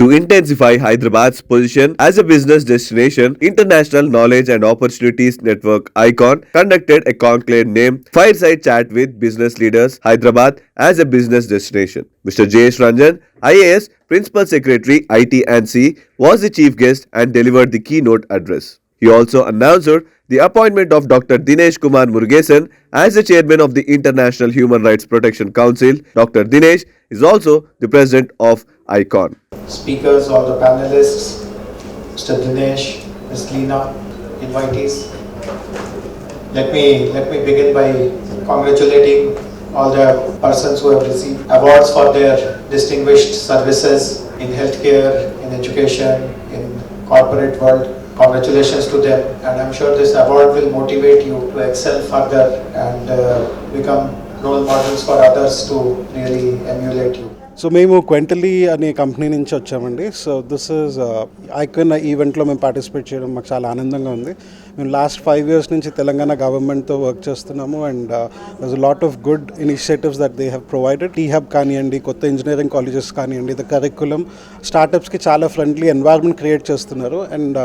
To intensify Hyderabad's position as a business destination, International Knowledge and Opportunities Network ICON conducted a conclave named Fireside Chat with Business Leaders Hyderabad as a business destination. Mr. J.S. Ranjan, IAS, Principal Secretary IT&C, was the chief guest and delivered the keynote address. He also announced the appointment of Dr. Dinesh Kumar Murugesan as the chairman of the International Human Rights Protection Council. Dr. Dinesh is also the president of ICON. Speakers, all the panelists, Mr. Dinesh, Ms. Leena, invitees. Let me begin by congratulating all the persons who have received awards for their distinguished services in healthcare, in education, in corporate world. Congratulations to them, and I'm sure this award will motivate you to excel further and become role models for others to really emulate you. So మేము క్వెంటలీ అనే company నుంచి వచ్చామండి. So this is icon ఈవెంట్లో మేము participate చేయడం మాకు చాలా ఆనందంగా ఉంది. మేము లాస్ట్ 5 years నుంచి తెలంగాణ గవర్నమెంట్తో వర్క్ చేస్తున్నాము and there's a lot of good initiatives that they have provided. T hub కానివ్వండి, కొత్త ఇంజనీరింగ్ కాలేజెస్ కానివ్వండి, ద కరికులం స్టార్టప్స్కి చాలా ఫ్రెండ్లీ ఎన్వైర్న్మెంట్ క్రియేట్ చేస్తున్నారు and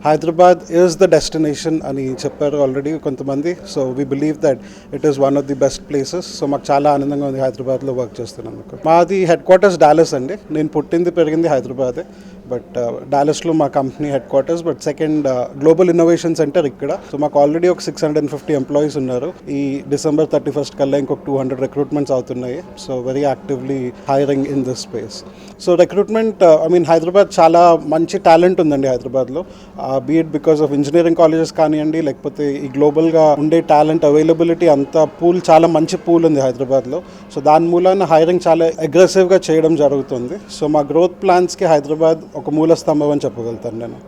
Hyderabad is the destination అని చెప్పారు ఆల్రెడీ కొంతమంది. So we believe that it is one of the best places. సో మాకు చాలా ఆనందంగా ఉంది హైదరాబాద్లో వర్క్ చేస్తున్నందుకు. మాది హెడ్ క్వార్టర్స్ డాలస్ అండి. నేను పుట్టింది పెరిగింది హైదరాబాదే, బట్ డాలస్లో మా company head quarters, but second global innovation centre ఇక్కడ. సో మాకు ఆల్రెడీ ఒక 650 ఎంప్లాయీస్ ఉన్నారు. ఈ December 31st కల్లా ఇంకొక 200 రిక్రూట్మెంట్స్ అవుతున్నాయి. So very actively hiring in this space. So recruitment Hyderabad చాలా మంచి టాలెంట్ ఉందండి హైదరాబాద్లో. Be it because of engineering colleges కానివ్వండి, లేకపోతే ఈ గ్లోబల్గా ఉండే టాలెంట్ అవైలబిలిటీ అంతా పూల్ చాలా మంచి పూల్ ఉంది హైదరాబాద్లో. సో దాని మూలాన హైరింగ్ చాలా అగ్రెసివ్గా చేయడం జరుగుతుంది. సో మా గ్రోత్ ప్లాన్స్కి హైదరాబాద్ ఒక మూల స్తంభం అని చెప్పగలుగుతాను నేను.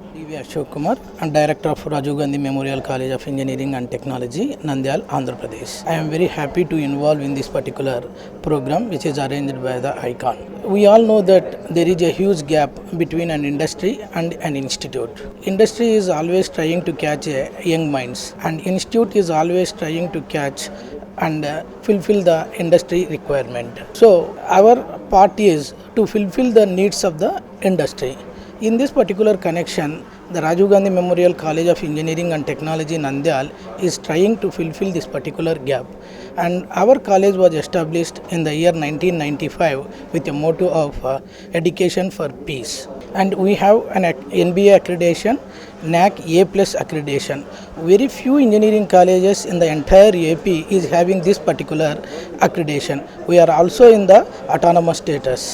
Ashok Kumar, and Director of Rajiv Gandhi Memorial College of Engineering and Technology, Nandyal, Andhra Pradesh. I am very happy to involve in this particular program which is arranged by the ICON. We all know that there is a huge gap between an industry and an institute. Industry is always trying to catch young minds, and institute is always trying to catch and fulfill the industry requirement. So our part is to fulfill the needs of the industry. In this particular connection, the Rajiv Gandhi Memorial College of Engineering and Technology, Nandyal, is trying to fulfill this particular gap. And our college was established in the year 1995 with a motto of education for peace. And we have an NBA accreditation, NAC A+ accreditation. Very few engineering colleges in the entire AP is having this particular accreditation. We are also in the autonomous status.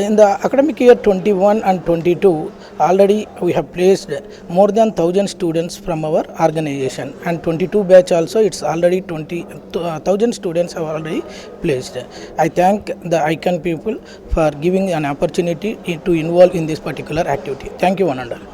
In the academic year 21 and 22, already we have placed more than 1,000 students from our organization, and 22 batch also it's already 1,000 students have already placed. I thank the ICON people for giving an opportunity to involve in this particular activity. Thank you, one and all.